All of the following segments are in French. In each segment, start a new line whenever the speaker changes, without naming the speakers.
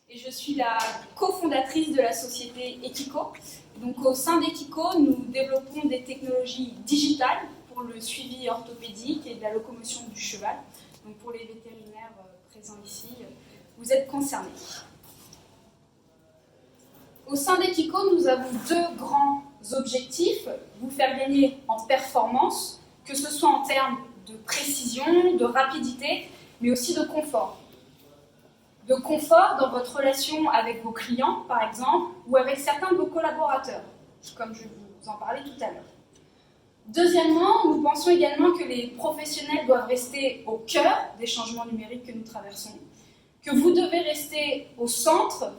et je suis la cofondatrice de la société Equico. Donc, au sein d'Equico, nous développons des technologies digitales pour le suivi orthopédique et de la locomotion du cheval. Donc, pour les vétérinaires présents ici, vous êtes concernés. Au sein d'Equico, nous avons deux grands objectifs: vous faire gagner en performance, que ce soit en termes de précision, de rapidité, mais aussi de confort. De confort dans votre relation avec vos clients, par exemple, ou avec certains de vos collaborateurs, comme je vous en parlais tout à l'heure. Deuxièmement, nous pensons également que les professionnels doivent rester au cœur des changements numériques que nous traversons, que vous devez rester au centre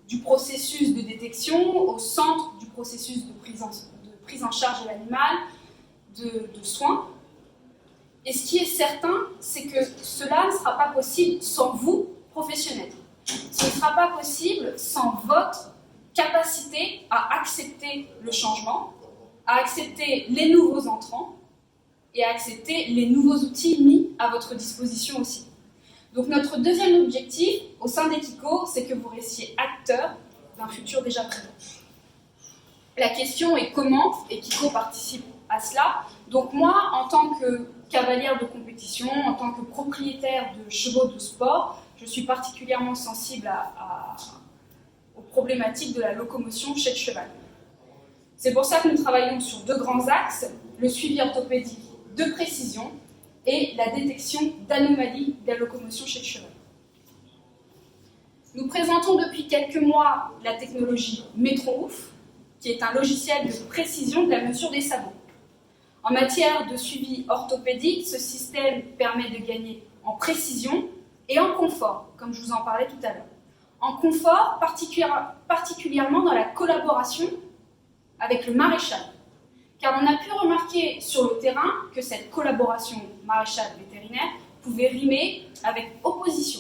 du processus de détection, au centre du processus de prise en charge de l'animal, de soins. Et ce qui est certain, c'est que cela ne sera pas possible sans vous, professionnels. Ce ne sera pas possible sans votre capacité à accepter le changement, à accepter les nouveaux entrants et à accepter les nouveaux outils mis à votre disposition aussi. Donc notre deuxième objectif au sein d'Equico, c'est que vous restiez acteurs d'un futur déjà présent. La question est comment Equico participe à cela. Donc moi, en tant que cavalière de compétition, en tant que propriétaire de chevaux de sport, je suis particulièrement sensible aux problématiques de la locomotion chez le cheval. C'est pour ça que nous travaillons sur deux grands axes: le suivi orthopédique de précision et la détection d'anomalies de la locomotion chez le cheval. Nous présentons depuis quelques mois la technologie MetroOuf, qui est un logiciel de précision de la mesure des sabots. En matière de suivi orthopédique, ce système permet de gagner en précision et en confort, comme je vous en parlais tout à l'heure. En confort, particulièrement dans la collaboration avec le maréchal, car on a pu remarquer sur le terrain que cette collaboration maréchal-vétérinaire pouvait rimer avec opposition.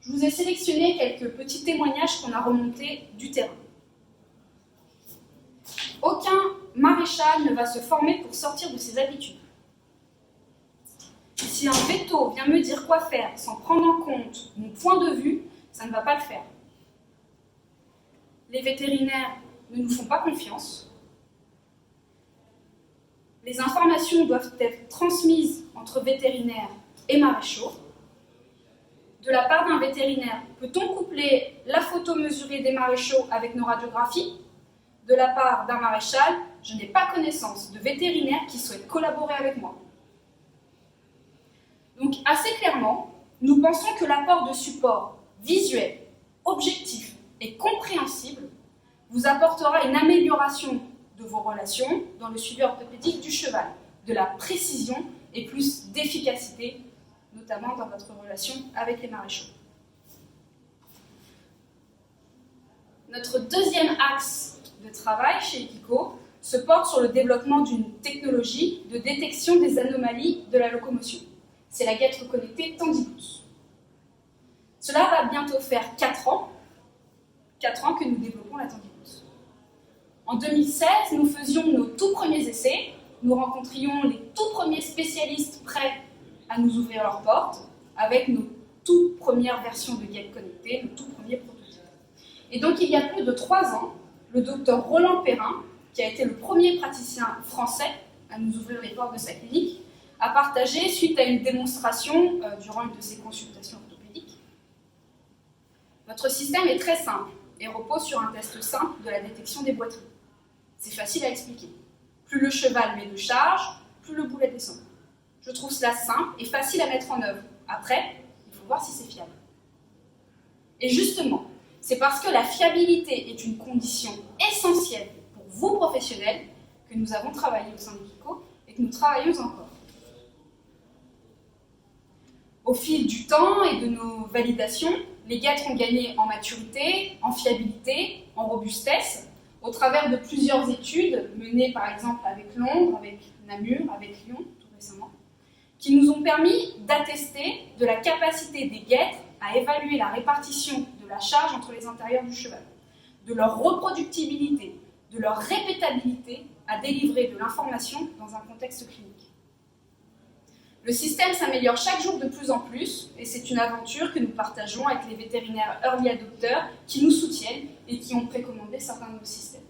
Je vous ai sélectionné quelques petits témoignages qu'on a remontés du terrain. Aucun maréchal ne va se former pour sortir de ses habitudes. Si un véto vient me dire quoi faire sans prendre en compte mon point de vue, ça ne va pas le faire. Les vétérinaires ne nous font pas confiance. Les informations doivent être transmises entre vétérinaires et maréchaux. De la part d'un vétérinaire, peut-on coupler la photo mesurée des maréchaux avec nos radiographies? De la part d'un maréchal, je n'ai pas connaissance de vétérinaires qui souhaitent collaborer avec moi. Donc, assez clairement, nous pensons que l'apport de support visuel, objectif et compréhensible vous apportera une amélioration de vos relations dans le suivi orthopédique du cheval, de la précision et plus d'efficacité, notamment dans votre relation avec les maréchaux. Notre deuxième axe de travail chez Equico se porte sur le développement d'une technologie de détection des anomalies de la locomotion. C'est la guêtre connectée Tandibus. Cela va bientôt faire 4 ans que nous développons la Tandibus. En 2016, nous faisions nos tout premiers essais, nous rencontrions les tout premiers spécialistes prêts à nous ouvrir leurs portes avec nos toutes premières versions de guêtres connectées, nos tout premiers prototypes. Et donc il y a plus de 3 ans, le docteur Roland Perrin, qui a été le premier praticien français à nous ouvrir les portes de sa clinique, a partagé, suite à une démonstration durant une de ses consultations orthopédiques: notre système est très simple et repose sur un test simple de la détection des boiteries. C'est facile à expliquer. Plus le cheval met de charge, plus le boulet descend. Je trouve cela simple et facile à mettre en œuvre. Après, il faut voir si c'est fiable. Et justement, c'est parce que la fiabilité est une condition essentielle pour vous professionnels que nous avons travaillé au sein d'Equico et que nous travaillons encore. Au fil du temps et de nos validations, les guêtres ont gagné en maturité, en fiabilité, en robustesse, au travers de plusieurs études menées par exemple avec Londres, avec Namur, avec Lyon tout récemment, qui nous ont permis d'attester de la capacité des guêtres à évaluer la répartition de la charge entre les intérieurs du cheval, de leur reproductibilité, de leur répétabilité à délivrer de l'information dans un contexte clinique. Le système s'améliore chaque jour de plus en plus et c'est une aventure que nous partageons avec les vétérinaires early adopteurs qui nous soutiennent et qui ont précommandé certains de nos systèmes.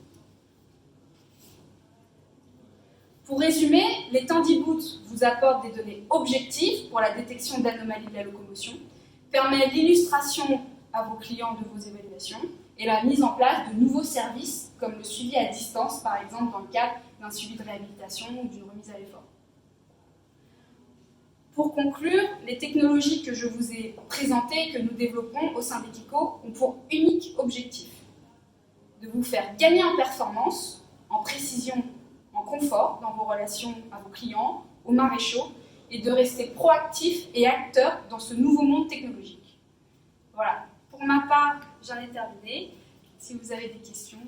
Pour résumer, les Tandiboot vous apportent des données objectives pour la détection d'anomalies de la locomotion, permettent l'illustration à vos clients de vos évaluations et la mise en place de nouveaux services comme le suivi à distance, par exemple dans le cadre d'un suivi de réhabilitation ou d'une remise à l'effort. Pour conclure, les technologies que je vous ai présentées et que nous développons au sein d'Ekiko ont pour unique objectif de vous faire gagner en performance, en précision, en confort dans vos relations à vos clients, aux maréchaux, et de rester proactif et acteur dans ce nouveau monde technologique. Voilà, pour ma part, j'en ai terminé. Si vous avez des questions...